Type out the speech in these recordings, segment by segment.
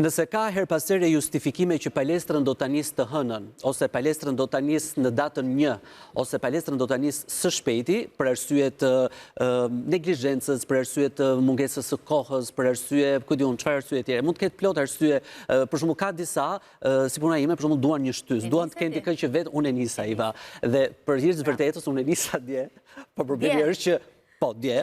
Nëse ka her pasere justifikime që palestrën do të njësë të hënën, ose palestrën do të njësë në datën 1, ose palestrën do të njësë së shpejti, për arsyet neglizhencës, për arsyet mungesës së kohës, për arsyet, këtë unë, qëfar arsyet tjere. Mund të ketë plot arsye, për shumë ka disa, si puna ime, për shumë duan një shtys, duan të kenë dikën që vetë unë e njësa, Iva. Dhe për hirës vërtetës, unë e njësa dje, për problemi është që po, dje.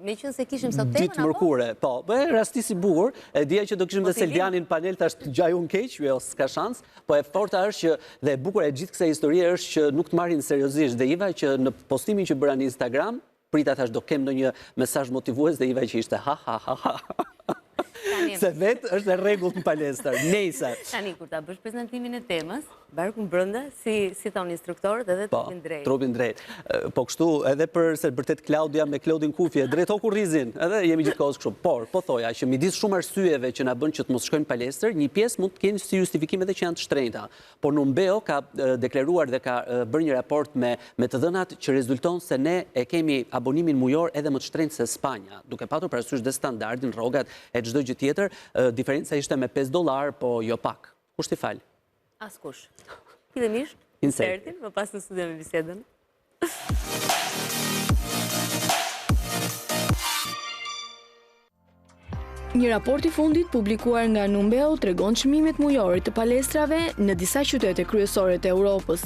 Me qënë se kishim sot temën, ditë mërkure, po. Rasti si bukur, e dje që do kishim dhe Seldianin panel, tash të gjaj unë keq, jo, s'ka shans, po e forta është që, dhe bukur e gjithë kësa historie është që nuk të marrin seriozisht, dhe Iva që në postimin që bëra në Instagram, prita tash do kem në një mesazh motivues, dhe Iva që ishte ha, ha, ha, ha. Se vetë është e rregullt në palestër, nejse. Tani, kur ta bësh prezantimin e temës, barku brenda, si thonë instruktorët edhe trupin drejt. Trupin drejt. Po kështu, edhe për se vërtet Klaudia me Klaudin Kufje, drejt oku rrizin, edhe jemi gjithkohës kështu. Por, po thoja, që midis shumë arsyeve që na bën që të mos shkojnë palestër, një pjesë mund të kenë si justifikim edhe që janë të shtrenjta. Por Numbeo ka deklaruar dhe ka bërë një raport me të dhënat që rezulton se ne e kemi abonimin mujor edhe më të shtrenjtë se Spanja, duke patur parasysh dhe standardin, rrogat e çdo gjë tjetër, diferenca ishte me $5, po jo pak. Kush t'i fal? Askush. Fillimisht, insertin, më pas në studio me bisedën. Një raport i fundit publikuar nga Numbeo tregon çmimet mujore të palestrave në disa qytete kryesore të Europës.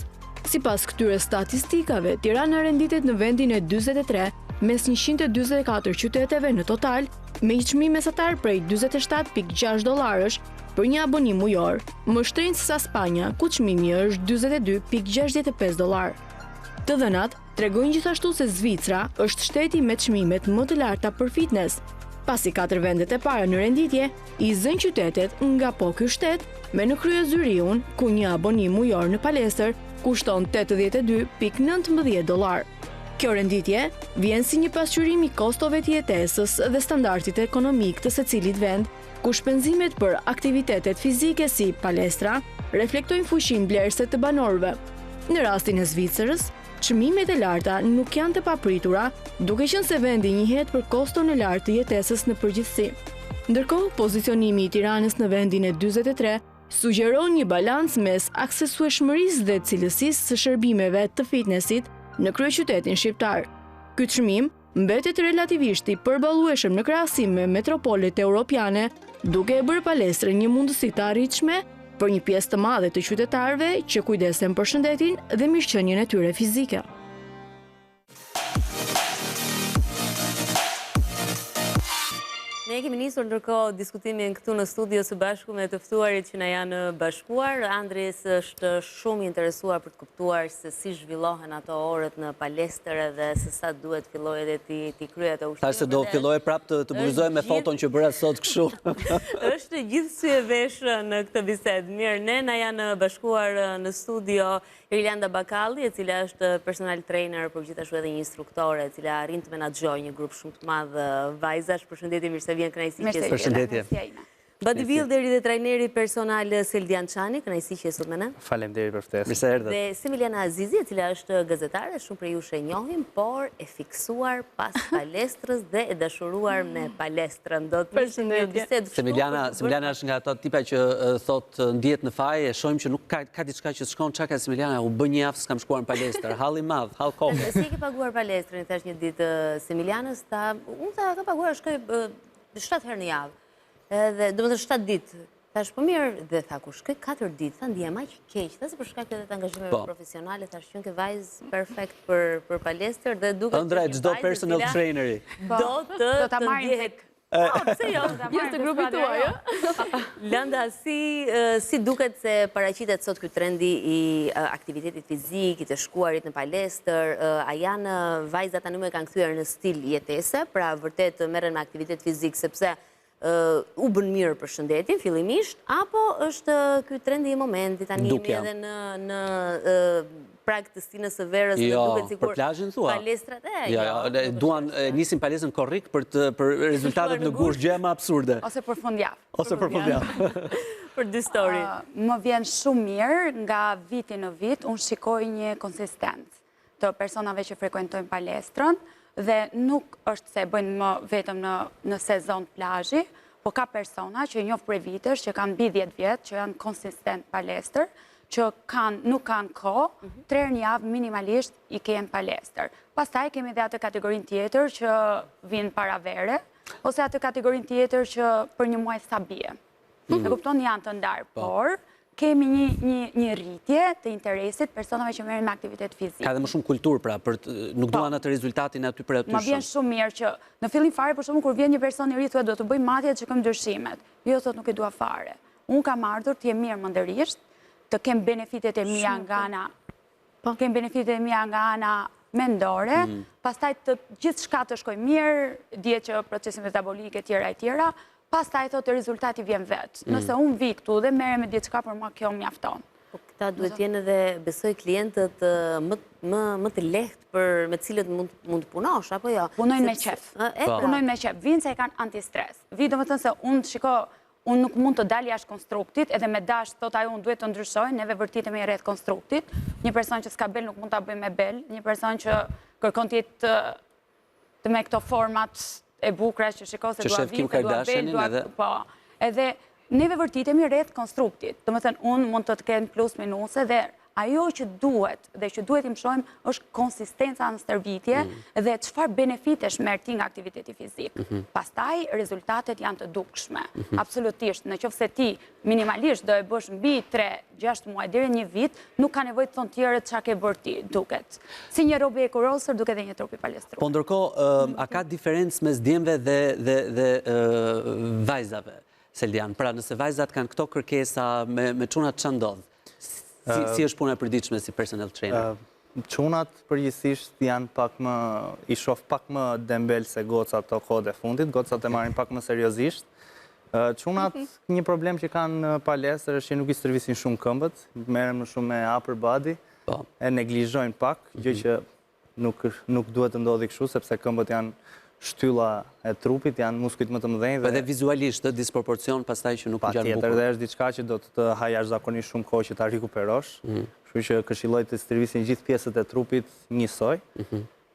Sipas këtyre statistikave, Tirana renditet në vendin e 43 mes 144 qyteteve në total, me një çmim mesatar prej $47.6 për një abonim mujor, më shtrenjtë se sa Spanja, ku çmimi është $22.65. Të dhënat tregojnë gjithashtu se Zvicra është shteti me çmimet më të larta për fitness. Pasi 4 vendet e para në renditje, i zën qytetet nga po ky shtet, me në krye Zyriun, ku një abonim mujor në palestër kushton $82.19. Kjo renditje vjen si një pasqyrim i kostove të jetesës dhe standardit ekonomik të secilit vend, ku shpenzimet për aktivitetet fizike si palestra reflektojnë fuqinë blerëse të banorëve. Në rastin e Zvicrës, çmimet e larta nuk janë të papritura, duke qenë se vendi njihet për koston e lartë të jetesës në përgjithësi. Ndërkohë, pozicionimi i Tiranës në vendin e 43 sugjeron një balans mes aksesueshmërisë dhe cilësisë së shërbimeve të fitnessit në kryeqytetin shqiptar. Ky çmim mbetet relativisht i përballueshëm në krahasim me metropolet europiane, duke e bërë palestrën një mundësi të arritshme për një pjesë të madhe të qytetarëve që kujdesen për shëndetin dhe mirëqenien e tyre fizike. Ne kemi nisur ndërkohë diskutimin këtu në studio së bashku me të ftuarit që na janë bashkuar. Andres është shumë interesuar për të kuptuar se si zhvillohen ato orët në palestër dhe se sa duhet filloj edhe ti kryej ato ushtrime. Tash se do filloj prapë të bullizoj me foton që bëra sot kështu. Është gjithë sy e veshë në këtë bisedë. Mirë, ne na janë bashkuar në studio Irlanda Bakalli, e cila është personal trainer, por gjithashtu edhe një instruktore, e cila arrin të menaxhojë një grup shumë të madh vajzash. Përshëndetje, mirë se vjen, kënaqësi që Përshëndetje. Bodybuilderi dhe trajneri personal Seldian Çani, kënaqësi që je sot me ne. Faleminderit për ftesën. Mirë se erdhët. Dhe Semiliana Azizi, e cila është gazetare, shumë prej jush e njohim, por e fiksuar pas palestrës dhe e dashuruar me palestrën. Do të ishte një bisedë kështu. Semiliana është nga ato tipa që thot ndihet në faj, e shohim që nuk ka diçka që shkon çka ka Semiliana, u bë një javë s'kam shkuar në palestër, hall i madh, hall kohë. Si ke paguar palestrën, thash një ditë Semilianës, unë ka paguar shkoj 7 herë në javë. Dhe do të 7 ditë. Thash po mirë, dhe tha kur shkoj 4 ditë, tha ndihem aq keq, thasë për shkak të angazhimeve profesionale, thash qenë ke vajzë perfekt për palestër dhe duket ëndra çdo personal traineri. Do ta ndjehet. Pse jo? Jeshtë të grupit tuaj, jo? Landa, si duket se paraqitet sot ky trendi i aktivitetit fizik, i të shkuarit në palestër, a janë vajzat tani më kanë kthyer në stil jetese, pra vërtet merren me aktivitet fizik sepse u bën mirë për shëndetin fillimisht, apo është ky trendi i momentit tani jemi edhe në prag të stinës së verës dhe duket sikur për plazhin thua. Palestrat duan nisin palestrën korrik për rezultatet në gusht, gjë më absurde. Ose për fundjavë. Ose për fundjavë. Për dy story. Më vjen shumë mirë nga viti në vit, unë shikoj një konsistencë të personave që frekuentojnë palestrën, dhe nuk është se bëjnë më vetëm në sezon plazhi, po ka persona që njoh prej vitesh, që kanë mbi 10 vjet, që janë konsistent palestër, që nuk kanë kohë, 3 herë në javë minimalisht i kenë palestër. Pastaj kemi edhe atë kategorinë tjetër që vinë para vere, ose atë kategorinë tjetër që për një muaj sa bie. E kupton, janë të ndarë, por kemi një rritje të interesit personave që merren me aktivitet fizik. Ka dhe më shumë kulturë pra, nuk duan atë rezultatin aty për aty shumë. Ma vjen shumë mirë që në fillim fare, për shembull, kur vjen një person i ri thuhet do të bëj matje që kam dëshimet. Jo, thot nuk e dua fare. Unë kam ardhur të jem mirë mëndërisht, të kem benefitet e mia nga ana mendore, pastaj të gjithë shka të shkoj mirë, dje që procesin metabolike tjera, pastaj thotë rezultati vjen vetë. Nëse unë vi këtu dhe merrem me diçka, për mua kjo mjafton. Po këta duhet jenë edhe, besoj, klientët më të lehtë me cilët mund të punosh, apo jo? Punojnë me qef. Punojnë me qef. Vinë se e kanë antistres. Vinë do më thënë se unë nuk mund të dalë jashtë konstruktit, edhe me dash thot ajo unë duhet të ndryshoj, neve vërtitemi rreth konstruktit. Një person që s'ka bel nuk mund ta bëj me bel, një person që kërkon të jetë të me këto format e bukra që shikoj se dua vite, dua bel, po. Edhe neve vërtitemi rreth konstruktit. Domethënë unë mund të kenë plus minuse dhe ajo që duhet dhe që duhet im shojmë është konsistenca në stërvitje dhe çfarë benefitesh merr ti nga aktiviteti fizik. Pastaj rezultatet janë të dukshme. Absolutisht, nëse ti minimalisht do e bësh mbi 3-6 muaj deri në 1 vit, nuk ka nevojë të thonë tjerët çka ke bërë ti, duket. Si një robi ekurosur duket edhe një trup i palestruar. Po ndërkohë, a ka diferencë mes djemve dhe vajzave, Seldian? Pra nëse vajzat kanë këto kërkesa me çunat ç'a ndodh? Si është puna e përditshme si personal trainer? Çunat përgjithsisht janë pak më, i shoh pak më dembel se gocat të kohët e fundit, gocat e marrin pak më seriozisht. Çunat, një problem që kanë në palestër është që nuk i stërvisin shumë këmbët, merren më shumë me upper body, e neglizhojnë pak, gjë që nuk duhet të ndodhi kështu, sepse këmbët janë shtylla e trupit, janë muskujt më të mëdhenj. Edhe vizualisht, disproporcion pastaj që nuk ngjan bukur. Patjetër, dhe është diçka që do të ha jashtëzakonisht shumë kohë që ta rikuperosh. Kështu që këshilloj të stërvisin gjithë pjesët e trupit njësoj.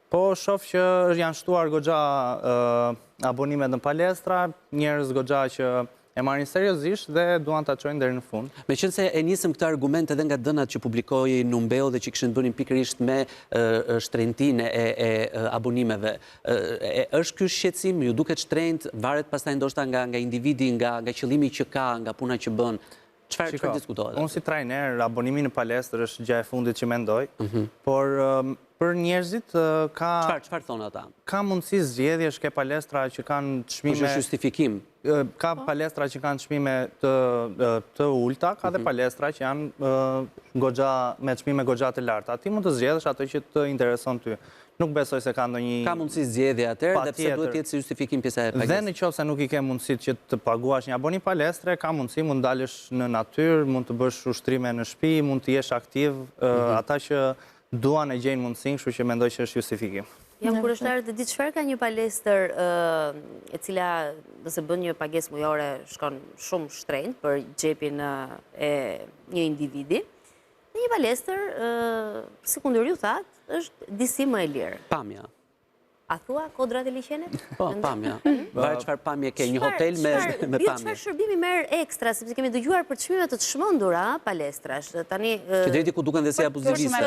Po shoh që janë shtuar goxha abonimet në palestra, njerëz goxha që e marrin seriozisht dhe duan ta çojnë deri në fund. Meqense e nisëm këtë argument edhe nga dënat që publikoi Numbeo dhe që kishin bënë pikërisht me shtrenjtinë e abonimeve. Është ky shqetësim, ju duket shtrenjtë, varet pastaj ndoshta nga individi, nga qëllimi që ka, nga puna që bën. Çfarë diskutohet? Unë si trajner, abonimi në palestër është gjë e fundit që mendoj, por për njerëzit ka... Çfarë thonë ata? Ka mundësi zgjedhjesh, ke palestra që kanë çmime... Është justifikim. Ka palestra që kanë çmime të ulta, ka dhe palestra që janë me çmime goxha të larta. Ti mund të zgjedhësh atë që të intereson ty. Nuk besoj se ka ndonjë... Ka mundësi zgjedhje atëherë, dhe pse duhet të jetë si justifikim pjesa e pagesës? Dhe nëse nuk i ke mundësitë që të paguash një abonim palestre, ka mundësi, mund dalësh në natyrë, mund të bësh ushtrime në shtëpi, mund të jesh aktiv. Ata që duan e gjejnë mundësinë, kështu që mendoj që është justifikim. Jam kurioze të di çfarë ka një palestër e cila nëse bën një pagesë mujore shkon shumë shtrenjtë për xhepin e një individi. Një palestër, si kundër ju thatë, është disi më e lirë. Pamja. A thua kodrat e liqenit? Po, pamja. Varet çfarë pamje ke, një hotel me pamje. Çfarë shërbimi merr ekstra, sepse kemi dëgjuar për çmime të çmendura palestrash. Tani që drejti ku duken dhe si abuziviste.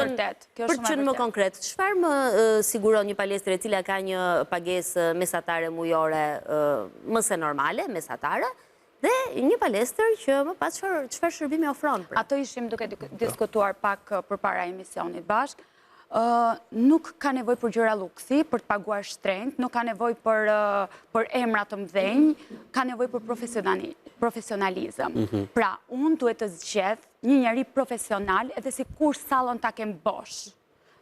Për të qenë më konkret, çfarë më siguron një palestër e cila ka një pagesë mesatare mujore më se normale, mesatare, dhe një palestër që më pas çfarë shërbimi ofron? Ato ishim duke diskutuar pak përpara emisionit bashkë. Nuk ka nevoj për gjëra luksi, për të paguar shtrenjtë, nuk ka nevoj për emra të mëdhenj, ka nevoj për profesionalizëm. Pra, unë duhet të zgjedh një njeri profesional edhe si kur sallon ta kem bosh.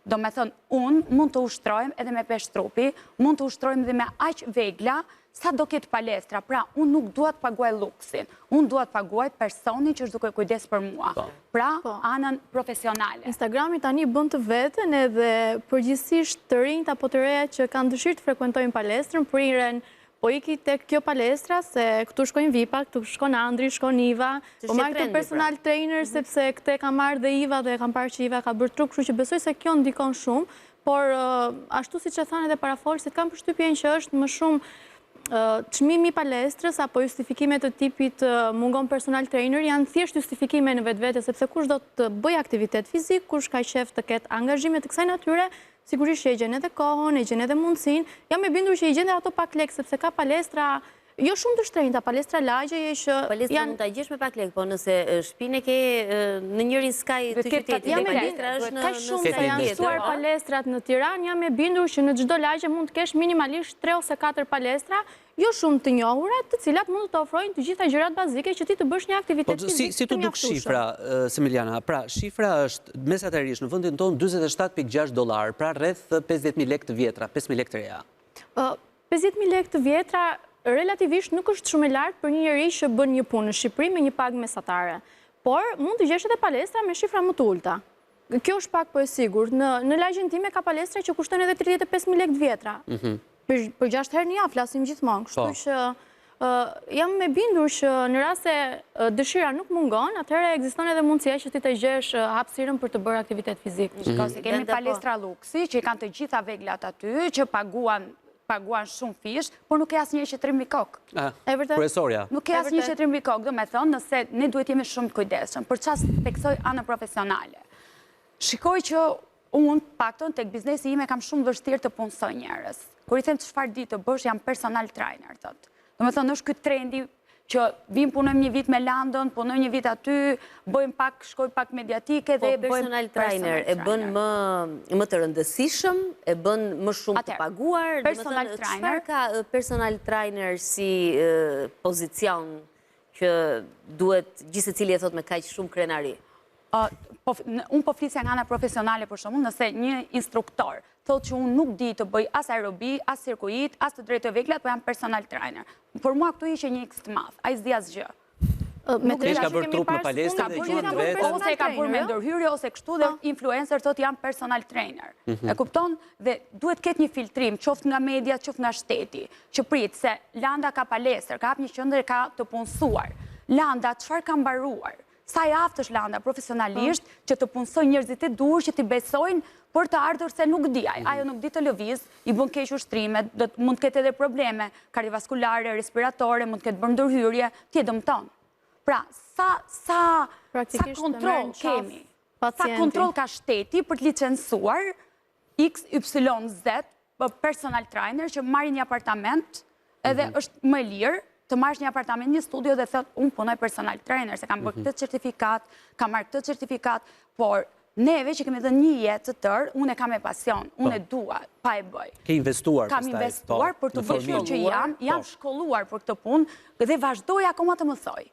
Do me thënë, unë mund të ushtrojmë edhe me pesh trupi, mund të ushtrojmë edhe me aq vegla, sa do ketë palestra. Pra, unë nuk duhet paguaj luksin. Unë duhet paguaj personin që është duke kujdes për mua. Pra, anën profesionale. Instagrami tani bën të veten edhe përgjithsisht të rinjt apo të reja që kanë dëshirë të frekuentojnë palestrën, priren po iki tek kjo palestra, se këtu shkojnë Vipa, këtu shkon Andri, shkon Iva, po marrë këtu personal trainer, sepse këte ka marrë dhe Iva dhe kam parë që Iva ka bërë trup, kështu që besoj se kjo ndikon shumë, por ashtu si që thanë edhe parafolësit, kam përshtypjen që është më shumë çmimi i palestrës apo justifikime të tipit mungon personal trainer janë thjesht justifikime në vetvete, sepse kush do të bëj aktivitet fizik, kush ka qef të ketë angazhime të kësaj natyre, sigurisht që e gjen edhe kohën, e gjen edhe mundësinë. Jam e bindur që i gjen ato pak lek, sepse ka palestra jo shumë të shtrenjta, palestra lagjeje që palestra mund ta gjesh me pak lek, po nëse shtëpinë ke në njërin skaj të qytetit, dhe palestra është në shumë se janë shtuar palestrat në Tiranë, jam e bindur që në çdo lagje mund të kesh minimalisht 3 ose 4 palestra, jo shumë të njohura, të cilat mund të ofrojnë të gjitha gjërat bazike që ti të bësh një aktivitet fizik. Si të duk shifra, Semiliana? Pra, shifra është mesatarisht në vendin tonë $47.6, pra rreth 50.000 lek të vjetra, 5.000 lek të reja. 50.000 lek të vjetra relativisht nuk është shumë e lartë për një njeri që bën një punë në Shqipëri me një pagë mesatare. Por mund të gjesh edhe palestra me shifra më të ulta. Kjo është pak po e sigurt. Në lagjen time ka palestra që kushton edhe 35.000 lek të vjetra. Për 6 herë në javë flasim gjithmonë. Kështu që jam me bindur që në rast se dëshira nuk mungon, atëherë ekziston edhe mundësia që ti të gjesh hapësirën për të bërë aktivitet fizik. Se kemi palestra luksi, që i kanë të gjitha veglat aty, që paguan shumë fish, por nuk e asë një që trimbi kokë. Profesorja. Nuk e asë një që trimbi kokë, do me thonë, nëse ne duhet jemi shumë të kujdesshëm, për çast theksoj anë profesionale. Shikoj që unë pakton tek biznesi ime kam shumë vështirë të punësoj njerëz. Kur i them çfarë di të bësh, jam personal trainer, thotë. Do me thonë, është ky trendi që vim punojmë një vit me London, punojmë një vit aty, bëjmë pak, shkoj pak mediatike dhe bëjmë personal trainer. E bën më të rëndësishëm, e bën më shumë të paguar. Personal trainer. Çfarë ka personal trainer si pozicion që duhet gjithë secili e thot me kaq shumë krenari? Unë po flisja nga ana profesionale për shembull, nëse një instruktor thotë që unë nuk di të bëj as aerobi, as cirkuit, as të drejtoj veglat, po jam personal trainer. Për mua këtu ishte një X të madh, ai s'di asgjë. Ka bërë trup në palestër dhe gjuhën vetë. Ose ka bërë me ndërhyrje, ose kështu dhe influencer thotë jam personal trainer. E kupton? Dhe duhet ketë një filtrim, qoftë nga media, qoftë nga shteti, që prit se Landa ka palestër, ka hap një qendër, ka të punësuar. Landa çfarë ka mbaruar? Sa i aftë është Landa profesionalisht që të punësoj njerëzit e dur që t'i besojnë për të ardhur se nuk di. Ajo nuk di të lëviz, i bën keq ushtrimet, mund të ketë edhe probleme kardiovaskulare, respiratore, mund të ketë bërë ndërhyrje, ti e dëmton. Pra, sa kontroll kemi? Sa kontroll ka shteti për të licencuar XYZ personal trainer që marrin një apartament edhe është më lirë të marrësh një apartament, një studio dhe thot, unë punoj personal trainer, se kam bërë këtë certifikat, kam marrë këtë certifikat, por neve që kemi dhe një jetë të tërë, unë e kam e pasion, unë e dua, pa e bëj. Ke investuar? Kam investuar për të bërë që jam shkolluar për këtë punë dhe vazhdoj akoma të mësoj.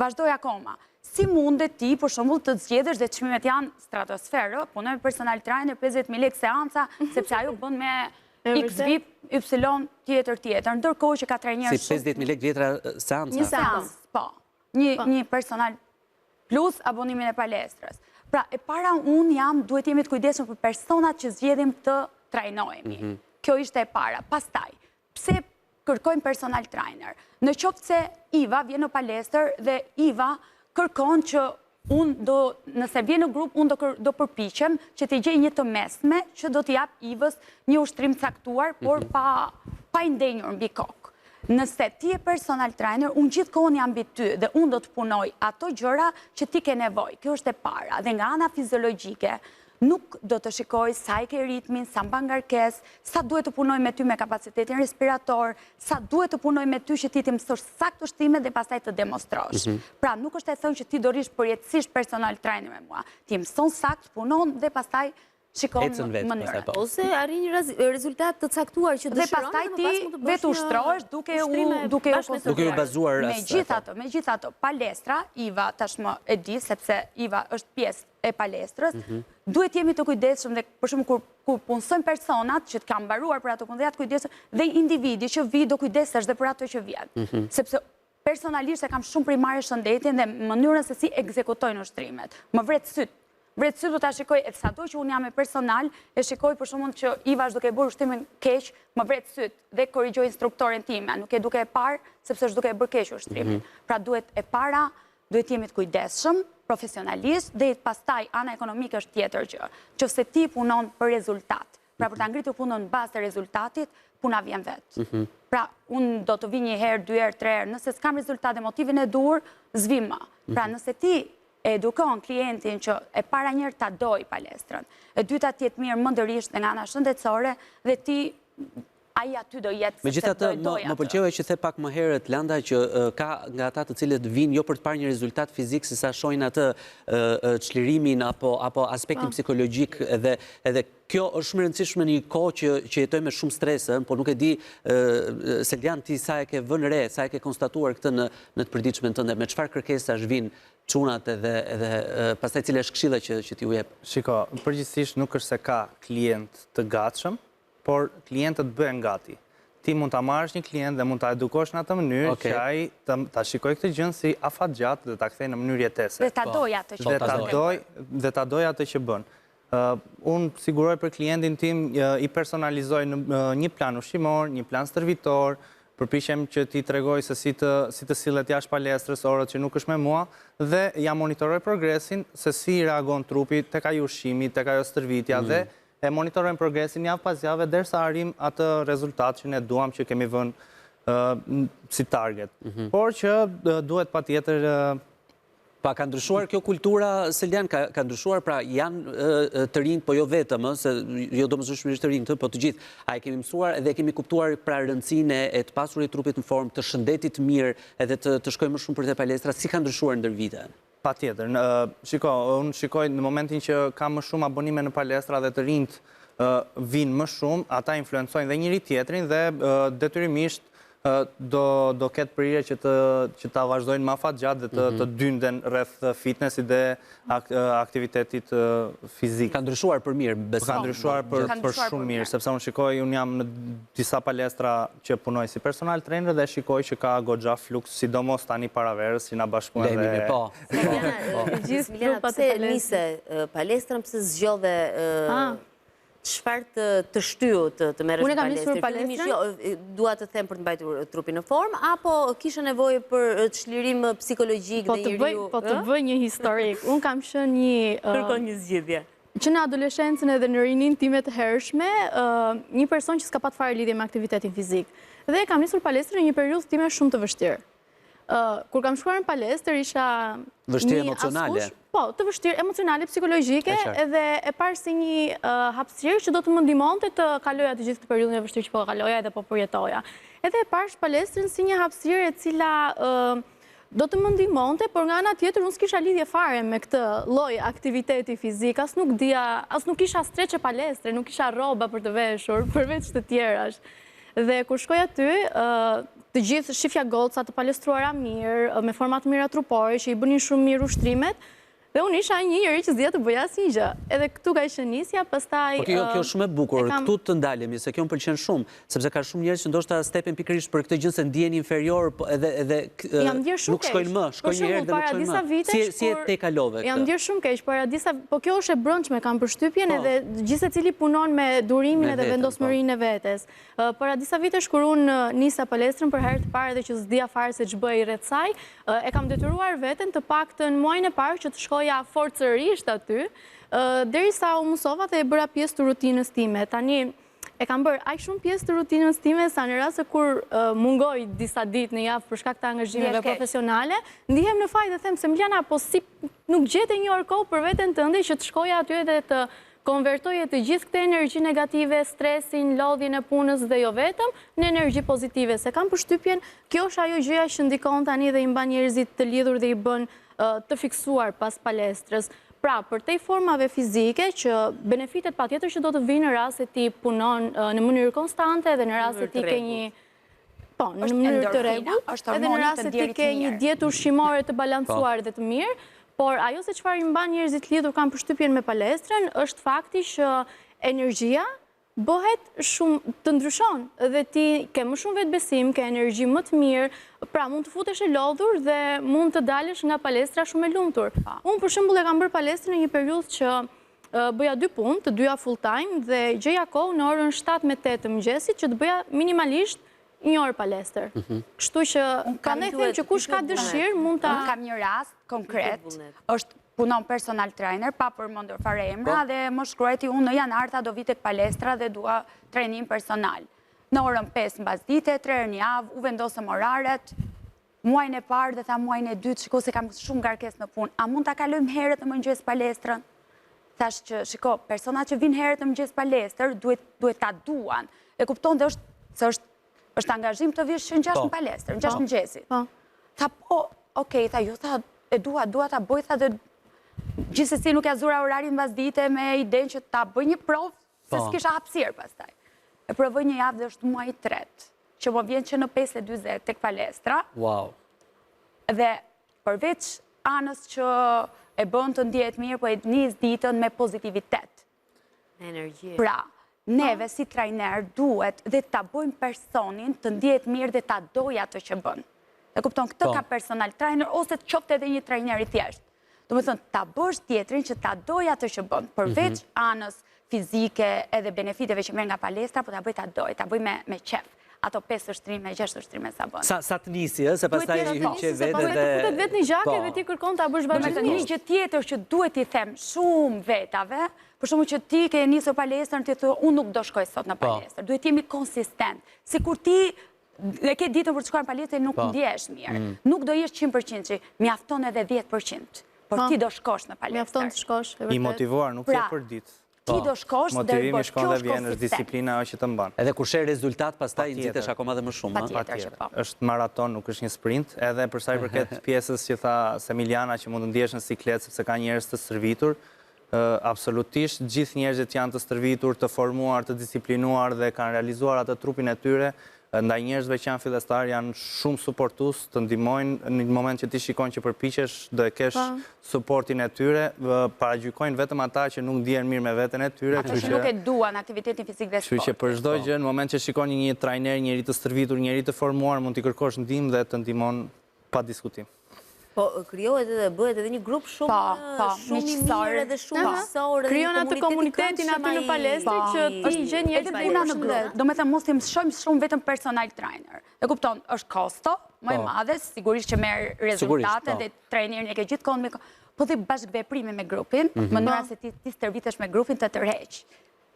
Vazhdoj akoma. Si mundet ti, për shembull, të zgjedhësh dhe çmimet janë stratosferë, punoj personal trainer 50.000 lekë seanca, sepse ajo bën me X VIP, Y tjetër, ndërkohë që ka trajnerë shumë. Si 50.000 lekë vjetra seanca? Një seancë, po. Një personal plus abonimin e palestrës. Pra, e para unë duhet jemi të kujdesshëm për personat që zgjedhim të trajnohemi. Kjo ishte e para. Pastaj, pse kërkojmë personal trainer? Në qoftë se Iva vjen në palestër dhe Iva kërkon që nëse vjen në grup, unë do përpiqem që t'i gjej një të mesme që do t'i jap Ivës një ushtrim caktuar, por pa i ndenjur mbi kokë. Nëse ti e personal trainer, unë gjithkohën jam mbi ty dhe unë do të punoj ato gjëra që ti ke nevojë. Kjo është e para. Dhe nga ana fiziologjike, nuk do të shikoj sa i ke ritmin, sa mban ngarkesë, sa duhet të punoj me ty me kapacitetin respirator, sa duhet të punoj me ty që ti të mësosh saktë ushtrimet dhe pastaj të demonstrosh. Pra, nuk është e thënë që ti do rish përjetësisht personal trainer me mua. Ti mëson saktë, punon dhe pastaj shikon mënyrën. Ose arrin një rezultat të caktuar që dëshiron. Dhe pastaj ti vetë ushtrohesh duke u bazuar. Megjithatë, palestra, Iva tashmë e di sepse Iva është pjesë e palestrës, duhet jemi të kujdesshëm dhe për shembull kur punësojmë personat që kanë mbaruar për ato punë dhe atë kujdesshëm dhe individi që vi do kujdesesh dhe për ato që vjen. Sepse personalisht e kam shumë primare shëndetin dhe mënyrën se si ekzekutojnë ushtrimet. Më vret syt. Vret syt do ta shikoj e sado që unë jam me personal, e shikoj për shembull që Iva është duke bërë ushtrimin keq, më vret syt dhe korrigjoj instruktorin tim, nuk e duke e parë sepse është duke e bërë keq ushtrimin. Pra duhet e para, duhet jemi të kujdesshëm, profesionalisht dhe pastaj ana ekonomike është tjetër gjë. Nëse ti punon për rezultat, Pra për ta ngritur punën në bazë të rezultatit, puna vjen vetë. Pra unë do të vi një herë, 2 herë, 3 herë, nëse s'kam rezultat dhe motivin e dur, zvim ma. Pra nëse ti edukon klientin që e para njerë ta doj palestrën, e dyta tjetë mirë mëndërisht dhe nga ana shëndetësore, dhe ti ai aty do jetë se Megjithatë, doj atë. më pëlqeu që the pak më herët Landa që ka nga ata të cilët vinë jo për të parë një rezultat fizik, sesa shohin atë çlirimin apo aspektin psikologjik edhe kjo është shumë e rëndësishme në një kohë që jetojmë me shumë stres, po nuk e di Seljan ti sa e ke vënë re, sa e ke konstatuar këtë në të përditshmen tënde, me çfarë kërkesash vinë çunat edhe pastaj cila është këshilla që ti u jep? Shiko, përgjithsisht nuk është se ka klient të gatshëm, por klientët bëhen gati. Ti mund ta marrësh një klient dhe mund ta edukosh në atë mënyrë që ai ta shikojë këtë gjë si afatgjat dhe ta kthejë në mënyrë jetese. Dhe ta doj atë që Dhe ta doj atë që bën. Unë siguroj për klientin tim i personalizoj në një plan ushqimor, një plan stërvitor, përpiqem që ti tregoj se si të sillet jashtë palestrës orët që nuk është me mua dhe ja monitoroj progresin se si reagon trupi tek ai ushqimi, tek ajo stërvitja dhe e monitorojmë progresin javë pas jave derisa arrim atë rezultat që ne duam që kemi vënë si target. Por që duhet patjetër Pa ka ndryshuar kjo kultura, Seljan, ka ndryshuar, pra janë të rinjt, po jo vetëm, se jo domosdoshmërisht të rinjt, po të gjithë. A e kemi mësuar edhe kemi kuptuar pra rëndësinë e të pasurit trupit në formë, të shëndetit mirë, edhe të shkojmë më shumë për te palestra, si ka ndryshuar ndër vite? Patjetër. Unë shikoj në momentin që kam më shumë abonime në palestra dhe të rinjt vinë më shumë, ata influencojnë dhe njëri tjetrin dhe detyrimisht do ketë prirje që ta vazhdojnë më afatgjatë dhe të dynden rreth fitnessit dhe aktivitetit fizik. Ka ndryshuar për mirë, besoj. Ka ndryshuar për shumë mirë, sepse unë shikoj, unë jam në disa palestra që punoj si personal trainer dhe shikoj që ka goxha fluks, sidomos tani para verës, që na bashkuan dhe... Smiljana, pse nise palestrën, pse zgjodhe çfarë të shtyu të merresh me palestrën? Palestrën? Dua të them për të mbajtur trupin në formë, apo kishe nevojë për çlirim psikologjik dhe njeriu? Po të bëj një historik. Unë kam qenë një... Kërkon një zgjidhje. Që në adoleshencën edhe në rinin time të hershme, një person që s'ka pat fare lidhje me aktivitetin fizik. Dhe kam nisur palestrën në një periudhë time shumë të vështirë. Kur kam shkuar në palestër, isha... Vështirë emocionale? Po, të vështirë emocionale, psikologjike, edhe e parë si një hapësirë që do të më ndihmonte të kaloja të gjithë të periudhën e vështirë që po kaloja edhe po përjetoja. Edhe e parë palestrën si një hapësirë e cila do të më ndihmonte, por nga ana tjetër unë s'kisha lidhje fare me këtë lloj aktiviteti fizik, as nuk kisha streçe palestre, nuk kisha rroba për të veshur, përveç të tjerash. Dhe kur shkoj aty, të gjithë shifja goca të palestruara mirë, me format mira trupore, që i bënin shumë mirë ushtrimet, dhe unë isha një njeri që s'dija të bëja asnjë gjë. Edhe këtu ka qenë nisja, pastaj... Po kjo është shumë e bukur, këtu të ndalemi, se kjo më pëlqen shumë, sepse ka shumë njerëz që ndoshta stepen pikërisht për këtë gjë se ndihen inferior, edhe nuk shkojnë më, shkojnë një herë dhe nuk shkojnë më. Si e te kalove këtë? Jam ndjer shumë keq, po kjo është e brendshme, kam përshtypjen edhe gjithsecili punon me durimin edhe vendosmërinë e vetes. Para disa vitesh kur unë nisa palestrën për herë të parë dhe që s'dija fare se ç'bëj rreth saj, e kam detyruar veten të paktën muajin e parë që të shkoja forcërisht aty, derisa u mësova dhe e bëra pjesë të rutinës time. Tani e kam bërë aq shumë pjesë të rutinës time sa në rast se kur mungoj disa ditë në javë për shkak të angazhimeve profesionale, ndihem në faj dhe them se Smiljana, po si nuk gjete një orë kohë për veten tënde që të shkoja aty dhe të konvertoje të gjithë këtë energji negative, stresin, lodhjen e punës dhe jo vetëm në energji pozitive. Se kam përshtypjen, kjo është ajo gjëja që ndikon tani dhe i mban njerëzit të lidhur dhe i bën të fiksuar pas palestrës. Pra, për te formave fizike që benefitet patjetër që do të vinë në rast se ti punon në mënyrë konstante dhe në rast se ti ke një po, në mënyrë të rregullt, edhe në rast se ti ke një dietë ushqimore të balancuar dhe të mirë, por ajo se çfarë i mban njerëzit lidhur kanë përshtypjen me palestrën është fakti që energjia bëhet shumë të ndryshon dhe ti ke më shumë vetbesim, ke energji më të mirë, pra mund të futesh e lodhur dhe mund të dalësh nga palestra shumë e lumtur. Unë për shembull e kam bërë palestrën në një periudhë që bëja 2 punë, të dyja full time dhe gjeja kohë në orën 7 me 8 të mëngjesit që të bëja minimalisht 1 orë palestër. Kështu që kanë them që kush ka dëshirë mund ta... Kam një rast konkret, është punon personal trainer, pa përmendur fare emra, dhe më shkruajti unë në janar ta do vi tek palestra dhe dua trajnim personal. Në orën 5 mbasdite, 3 herë në javë, u vendosëm oraret, muajin e parë dhe tha muajin e dytë, shiko se kam shumë ngarkesë në punë, a mund ta kalojmë herët në mëngjes palestrën? Thash që, shiko, persona që vinë herët në mëngjes palestër, duhet ta duan. E kupton dhe është angazhim të vish që në 6 në palestër, në 6 mëngjesit. Tha, po, okej, tha, jo, tha, e dua ta bëj, tha, dhe gjithsesi nuk ja zura orarin mbasdite me idenë që ta bëj një provë, se s'kisha hapësirë pastaj. E provoj një javë dhe është muaj i tretë, që më vjen që në 5:40 tek palestra. Wow. Dhe përveç anës që e bën të ndihet mirë, po e nis ditën me pozitivitet. Energji. Pra, neve si trajner duhet dhe ta bëjmë personin të ndihet mirë dhe ta doj atë që bën. E kupton, këtë ka personal trainer ose të qoftë edhe një trajner i thjeshtë. Do të thonë, ta bësh tjetrin që ta doj atë që bën, përveç anës fizike edhe benefiteve që merr nga palestra, po ta bëj me qef. Ato 5 ushtrime, 6 ushtrime sa bën. Sa të nisi, se pastaj hyqe vetë dhe... Futet vetë një gjake dhe ti kërkon ta bësh bashkëpunim. Një gjë tjetër që duhet i them shumë vetave, për shembull që ti ke nisur palestrën, ti thua unë nuk do shkoj sot në palestër. Duhet jemi konsistent. Sikur ti e ke ditën për të shkuar në palestër nuk ndjehesh mirë. Nuk do jesh 100%, që mjafton edhe 10%. Por ti do shkosh në palestër. Mjafton të shkosh, e vërtet. I motivuar, nuk je për ditë. Ti do shkosh dhe motivimi bësh shkon dhe vjen, është disiplina që të mban. Edhe kur sheh rezultat, pastaj nxitesh akoma dhe më shumë. Patjetër. Është maraton, nuk është një sprint, edhe për sa i përket pjesës që tha Semiliana që mund të ndihesh në siklet sepse ka njerëz të stërvitur, absolutisht gjithë njerëzit janë të stërvitur, të formuar, të disiplinuar dhe kanë realizuar atë trupin e tyre. Ndaj njerëzve që janë fillestar janë shumë suportues, të ndihmojnë në moment që ti shikon që përpiqesh, do e kesh suportin e tyre, paragjykojnë vetëm ata që nuk ndihen mirë me veten e tyre, ata që nuk e duan aktivitetin fizik dhe sport. Kështu që për çdo gjë, në moment që shikon një trajner, njëri të stërvitur, njëri të formuar, mund t'i kërkosh ndihmë dhe të ndihmon pa diskutim. Po, krijohet edhe bëhet edhe një grup shumë i mirë edhe shumë mësor. Krijon atë komunitetin aty në palestër që ti gjen njerëz puna në grup. Do të them mos të mësojmë shumë vetëm personal trainer. E kupton, është kosto më e madhe, sigurisht që merr rezultate dhe trajnerin e ke gjithkohon me po ti bashkëveprimi me grupin, mënyra se ti stërvitesh me grupin të tërheq.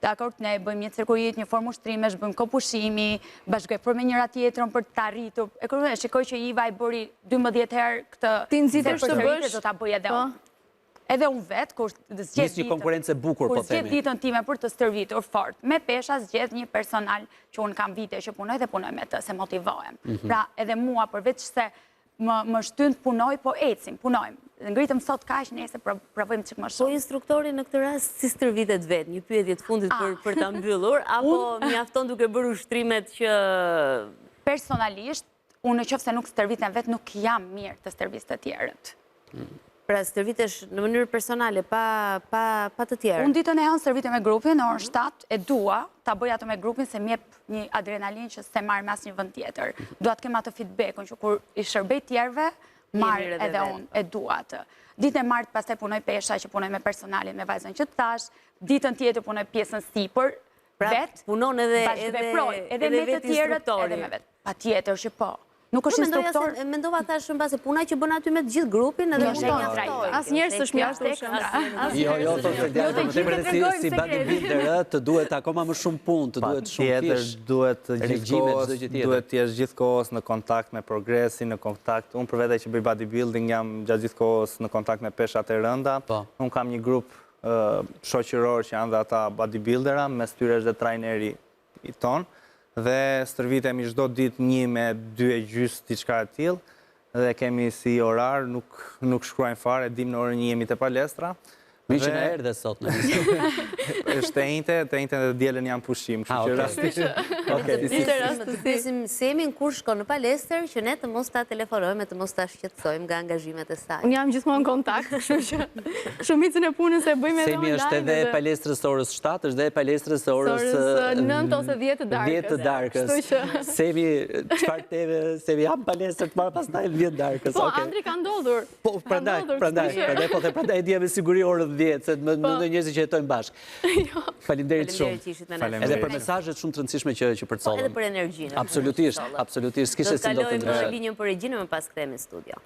Dakor, ne bëjmë një cirkuit, një formë ushtrimesh, bëjmë kopushimi, bashkëpunojmë me njëra tjetrën për të arritur. E kur shikoj që Iva i bëri 12 herë këtë. Ti nxitesh të bësh, do ta bëj edhe unë. Edhe unë vetë, kur zgjedh një konkurrencë e bukur, po themi. Kur zgjedh ditën time për të stërvitur fort, me pesha zgjedh një personal që unë kam vite që punoj dhe punoj me të, se motivohem. Pra, edhe mua, përveç se më shtyn të punoj, po ecim, punojmë. Ngritëm sot kaq, nese provojmë çik më shumë. Po instruktori në këtë rast si stërvitet vetë, një pyetje të fundit për ta mbyllur, apo mjafton duke bërë ushtrimet që personalisht unë nëse nuk stërvitem vetë nuk jam mirë të stërvis të tjerët. Pra stërvitesh në mënyrë personale, pa të tjerë. Unë ditën e hënë stërvitem me grupin, në orën 7 e dua ta bëj ato me grupin se m'jep një adrenalin që s'e marr me asnjë vend tjetër. Dua të kem atë feedbackun që kur i shërbej tjerëve marr edhe unë, e dua atë. Ditën e martë pastaj punoj pesha që punoj me personalin, me vajzën që të thash, ditën tjetër punoj pjesën sipër, vetë, punon edhe me të tjerët, edhe me vetë. Patjetër që po. Nuk është instruktor. Mendova thash në base punaj që bën aty me të gjithë grupin edhe mund të mjaftoj. Asnjëherë s'është mjaftuar. Jo, si bodybuilder të duhet akoma më shumë punë, të duhet shumë fish. Duhet të jesh gjithkohës në kontakt me progresin, në kontakt. Unë për vete që bëj bodybuilding jam gjatë gjithkohës në kontakt me peshat e rënda. Unë kam një grup shoqëror që janë dhe ata bodybuildera, mes tyre është dhe trajneri i ton. Dhe stërvitemi çdo ditë 1 me 2:30 diçka e tillë dhe kemi si orar, nuk shkruajmë fare, dim në orën 1 jemi te palestra. Që na erdhe sot në listë. Është të njëjtën dhe dielën janë pushim, kështu që rastisht. Pyesim Semin kur shkon në palestër që ne të mos ta telefonojmë, të mos ta shqetësojmë nga angazhimet e saj. Unë jam gjithmonë në kontakt, kështu që shumicën e punës e bëjmë edhe online. Semi është edhe palestrës së orës 7, është edhe palestrës së orës 9 ose 10 të darkës. 10 të darkës. Semi çfarë teve, Semi jam palestër të marr pastaj 10 darkës. Po, Andri ka ndodhur. Po, prandaj e di me siguri orën 10, se më ndonjë njerëz që jetojnë bashkë. Faleminderit shumë. Edhe për mesazhet shumë të rëndësishme që përcollën. Edhe për energjinë. Absolutisht. S'kishte si do të ndryshoj. Do të kalojmë në linjën për regjinë, më pas kthehemi në studio.